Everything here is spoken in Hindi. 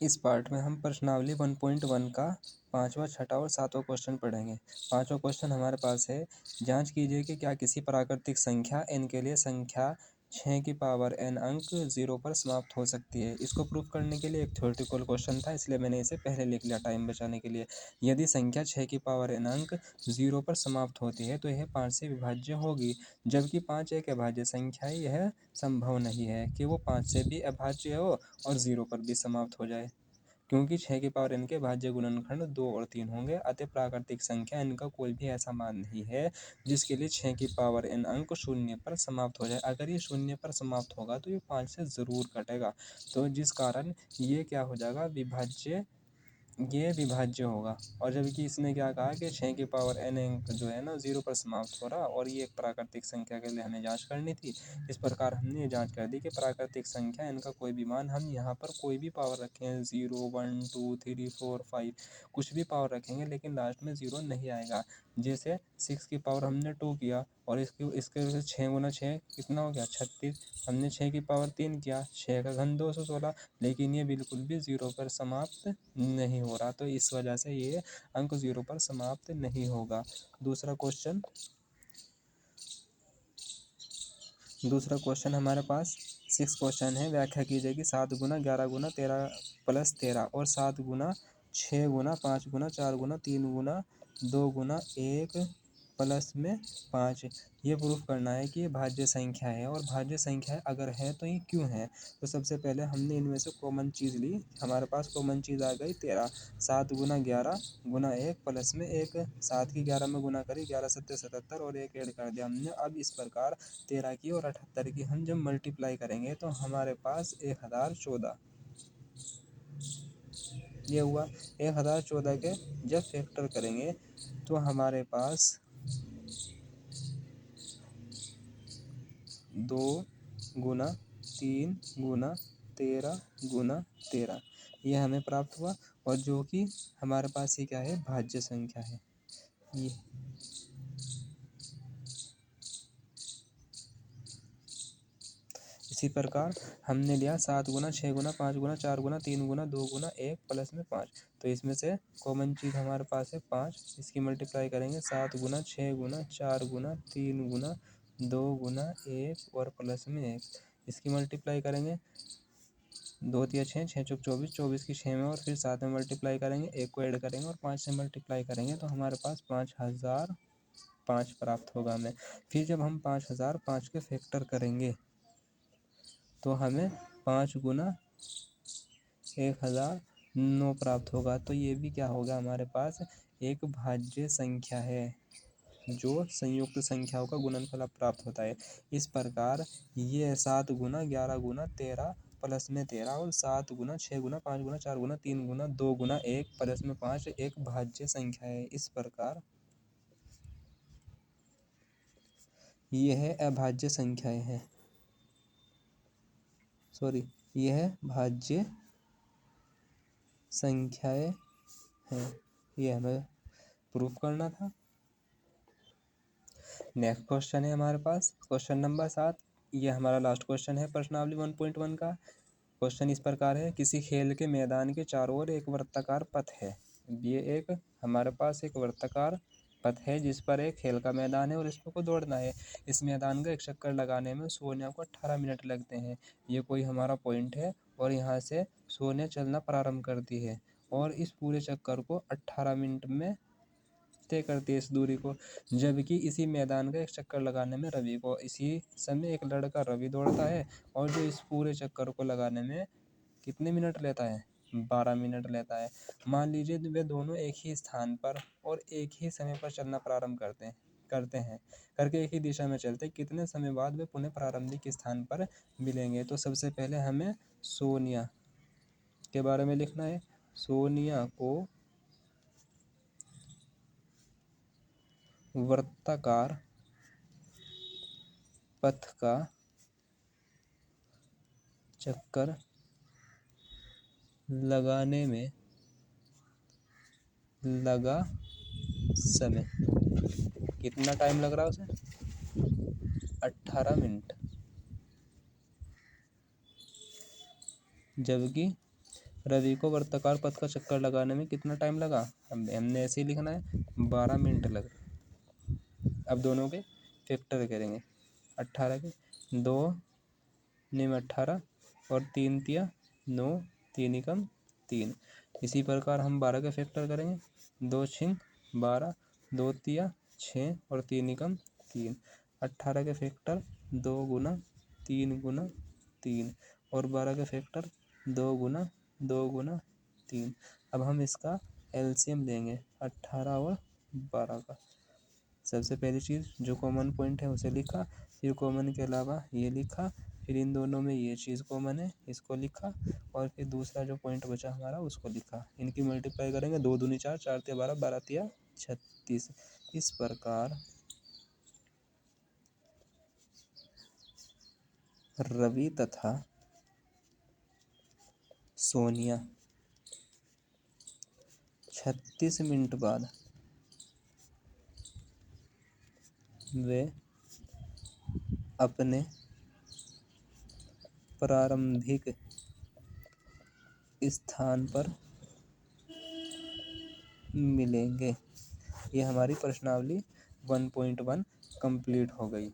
इस पार्ट में हम प्रश्नावली 1.1 का 5वां, 6वां और 7वां क्वेश्चन पढ़ेंगे। 5वां क्वेश्चन हमारे पास है, जांच कीजिए कि क्या किसी प्राकृतिक संख्या n के लिए संख्या 6 की पावर n अंक 0 पर समाप्त हो सकती है। इसको प्रूफ करने के लिए एक थ्योरेटिकल क्वेश्चन था, इसलिए मैंने इसे पहले लिख लिया टाइम बचाने के लिए। यदि संख्या 6 की पावर n अंक 0 पर समाप्त होती है तो यह 5 से विभाज्य होगी, जबकि 5 एक अभाज्य संख्या है। यह संभव नहीं है कि वो 5 से भी अभाज्य हो और 0 पर भी समाप्त हो जाए, क्योंकि 6 की पावर n के भाज्य गुणनखंड 2 और 3 होंगे। अतः प्राकृतिक संख्या n का कोई भी ऐसा मान नहीं है जिसके लिए 6 की पावर n अंक 0 पर समाप्त हो जाए। अगर ये 0 पर समाप्त होगा तो ये 5 से ज़रूर कटेगा, तो जिस कारण ये क्या हो जाएगा, विभाज्य, ये विभाज्य होगा। और जबकि इसने क्या कहा कि 6 की पावर n अंक जो है ना 0 पर समाप्त हो रहा, और ये एक प्राकृतिक संख्या के लिए हमें जांच करनी थी। इस प्रकार हमने ये जांच कर दी कि प्राकृतिक संख्या n का कोई भी मान, हम यहाँ पर कोई भी पावर रखें 0, 1, 2, 3, 4, 5, कुछ भी पावर रखेंगे लेकिन लास्ट में 0 नहीं आएगा। जैसे 6 की पावर हमने 2 किया और इसके वजह से 6 गुना 6 कितना हो गया, 36। हमने 6 की पावर 3 किया, 6 का घन 216, लेकिन ये बिल्कुल भी 0 पर समाप्त नहीं हो रहा, तो इस वजह से ये अंक 0 पर समाप्त नहीं होगा। दूसरा क्वेश्चन हमारे पास 6 क्वेश्चन है। व्याख्या कीजिए कि 7 गुना 11 गुना 13 प्लस 13 और 7 गुना 6 गुना 5 गुना 4 गुना 3 गुना 2 गुना 1 प्लस में 5, ये प्रूफ करना है कि ये भाज्य संख्या है। और भाज्य संख्या अगर है तो ये क्यों है। तो सबसे पहले हमने इनमें से कॉमन चीज़ ली, हमारे पास कॉमन चीज़ आ गई 13। 7 गुना 11 गुना 1 प्लस में 1, 7 की 11 में गुना करी, 11 सत्ते 77 और 1 ऐड कर दिया हमने। अब इस प्रकार 13 की और 78 की हम जब मल्टीप्लाई करेंगे तो हमारे पास 1014 ये हुआ। 1014 के जब फैक्टर करेंगे तो हमारे पास 2 गुना 3 गुना 13 गुना 13 ये हमें प्राप्त हुआ, और जो कि हमारे पास ये क्या है, भाज्य संख्या है। ये इसी प्रकार हमने लिया 7 गुना 6 गुना 5 गुना 4 गुना 3 गुना 2 गुना 1 प्लस में 5, तो इसमें से कॉमन चीज़ हमारे पास है 5। इसकी मल्टीप्लाई करेंगे 7 गुना 6 गुना 4 गुना 3 गुना 2 गुना 1 और प्लस में 1, इसकी मल्टीप्लाई करेंगे 2 तिया 6, 6 चौक 24, 24 की 6 में और फिर 7 में मल्टीप्लाई करेंगे, 1 को ऐड करेंगे और 5 से मल्टीप्लाई करेंगे तो हमारे पास 5005 प्राप्त होगा हमें। फिर जब हम 5005 के फैक्टर करेंगे तो हमें 5 गुना 1009 प्राप्त होगा। तो ये भी क्या होगा, हमारे पास एक भाज्य संख्या है जो संयुक्त संख्याओं का गुणनफल प्राप्त होता है। इस प्रकार ये 7 गुना 11 गुना 13 प्लस में 13 और 7 गुना 6 गुना 5 गुना 4 गुना 3 गुना 2 गुना 1 प्लस में 5 एक भाज्य संख्या है। इस प्रकार यह अभाज्य संख्याएं हैं, यह भाज्य संख्याएं हैं, ये हमें प्रूफ करना था। नेक्स्ट क्वेश्चन है हमारे पास क्वेश्चन नंबर 7। ये हमारा लास्ट क्वेश्चन है प्रश्नावली 1.1 का। क्वेश्चन इस प्रकार है, किसी खेल के मैदान के चारों ओर एक वृत्ताकार पथ है। ये एक हमारे पास एक वृत्ताकार पथ है जिस पर एक खेल का मैदान है और इसको को दौड़ना है। इस मैदान का एक चक्कर लगाने में सोनिया को 18 मिनट लगते हैं। ये कोई हमारा पॉइंट है और यहाँ से सोनिया चलना प्रारंभ करती है और इस पूरे चक्कर को 18 मिनट में तय करती है इस दूरी को। जबकि इसी मैदान का एक चक्कर लगाने में रवि को इसी समय एक लड़का रवि दौड़ता है और जो इस पूरे चक्कर को लगाने में कितने मिनट लेता है, 12 मिनट लेता है। मान लीजिए वे दोनों एक ही स्थान पर और एक ही समय पर चलना प्रारंभ करके एक ही दिशा में चलते, कितने समय बाद वे पुनः प्रारंभिक स्थान पर मिलेंगे। तो सबसे पहले हमें सोनिया के बारे में लिखना है। सोनिया को वृत्ताकार पथ का चक्कर लगाने में लगा समय, कितना टाइम लग रहा है उसे, 18 मिनट। जबकि रवि को वृत्ताकार पथ का चक्कर लगाने में कितना टाइम लगा? अब हमने ऐसे ही लिखना है, 12 मिनट लग। अब दोनों के फैक्टर करेंगे। 18 के 2 निम 18 और 3 तिया 9, 3 एकम 3। इसी प्रकार हम 12 के फैक्टर करेंगे। 2 छिंग 12, 2 तिया 6 और 3 एकम 3। 18 के फैक्टर 2 गुना 3 गुना 3 और 12 के फैक्टर 2 गुना 2 गुना 3। अब हम इसका एलसीएम लेंगे 18 और 12 का। सबसे पहली चीज़ जो कॉमन पॉइंट है उसे लिखा, फिर कॉमन के अलावा ये लिखा, फिर इन दोनों में ये चीज़ कॉमन है इसको लिखा, और फिर दूसरा जो पॉइंट बचा हमारा उसको लिखा। इनकी मल्टीप्लाई करेंगे, 2 दूनी 4, 4 तिया 12, 12 तिया 36। इस प्रकार रवि तथा सोनिया 36 मिनट बाद वे अपने प्रारंभिक स्थान पर मिलेंगे। ये हमारी प्रश्नावली 1.1 कंप्लीट हो गई।